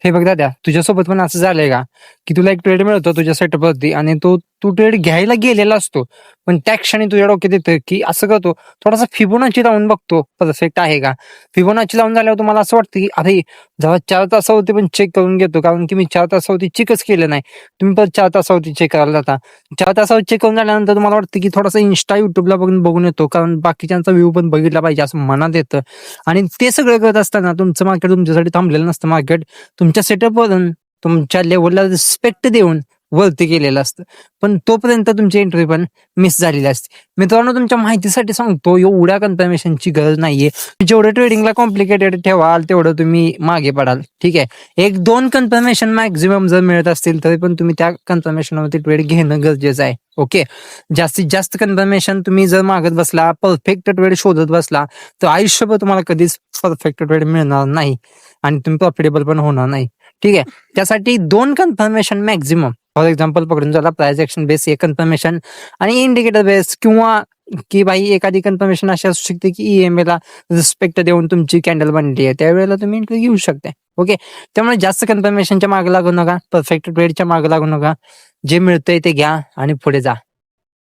हे बघ दादा, तुझ्यासोबत पण असं झालंय का, की तुला एक ट्रेड मिळतो तुझ्या सेटअपवरती आणि तू ट्रेड घ्यायला गेलेला असतो, पण त्या क्षणी तुझ्या डोक्यात येतं की असं करतो, थोडासा फिबोनाची लावून बघतो परफेक्ट आहे का. फिबोनाची लावून झाल्यावर तुम्हाला असं वाटतं की अरे, जेव्हा 4 तासावरती पण चेक करून घेतो, कारण की मी 4 तासावरती चेकच केलं नाही. तुम्ही परत 4 तासावरती चेक करायला जाता. 4 तासावर चेक करून झाल्यानंतर तुम्हाला वाटतं की थोडासा इन्स्टा युट्यूबला बघून बघून येतो, कारण बाकीच्यांचा व्ह्यू पण बघितला पाहिजे असं मनात येतं. आणि ते सगळं करत असताना तुमचं मार्केट तुमच्यासाठी थांबलेलं नसतं. मार्केट तुमच्या सेटअपवरून तुमच्या लेव्हलला रिस्पेक्ट देऊन वरती गेलेलं असतं. पण तोपर्यंत तुमची एंट्री पण मिस झालेली असते. मित्रांनो, तुमच्या माहितीसाठी सांगतो, एवढ्या कन्फर्मेशनची गरज नाहीये. जेवढं ट्रेडिंगला कॉम्प्लिकेटेड ठेवाल तेवढं तुम्ही मागे पडाल. ठीक आहे. 1-2 कन्फर्मेशन मॅक्झिमम जर मिळत असतील तरी पण तुम्ही त्या कन्फर्मेशनवरती ट्रेड घेणं गरजेचं आहे. ओके. जास्तीत जास्त कन्फर्मेशन तुम्ही जर मागत बसला, परफेक्ट ट्रेड शोधत बसला, तर आयुष्यभर तुम्हाला कधीच परफेक्ट ट्रेड मिळणार नाही आणि तुम्ही प्रॉफिटेबल पण होणार नाही. ठीक आहे. त्यासाठी 2 कन्फर्मेशन मॅक्झिमम, फॉर एक्झाम्पल पकडून चला, प्राइस एक्शन बेस एक कन्फर्मेशन आणि इंडिकेटर बेस, किंवा की भाई एखादी कन्फर्मेशन अशी असू शकते की EMA ला रिस्पेक्ट देऊन तुमची कॅन्डल बनली आहे, त्यावेळेला तुम्ही एंट्री घेऊ शकता. ओके. त्यामुळे जास्त कन्फर्मेशनच्या मागे लागू नका, परफेक्ट ट्रेडच्या मागे लागू नका. जे मिळतंय ते घ्या आणि पुढे जा.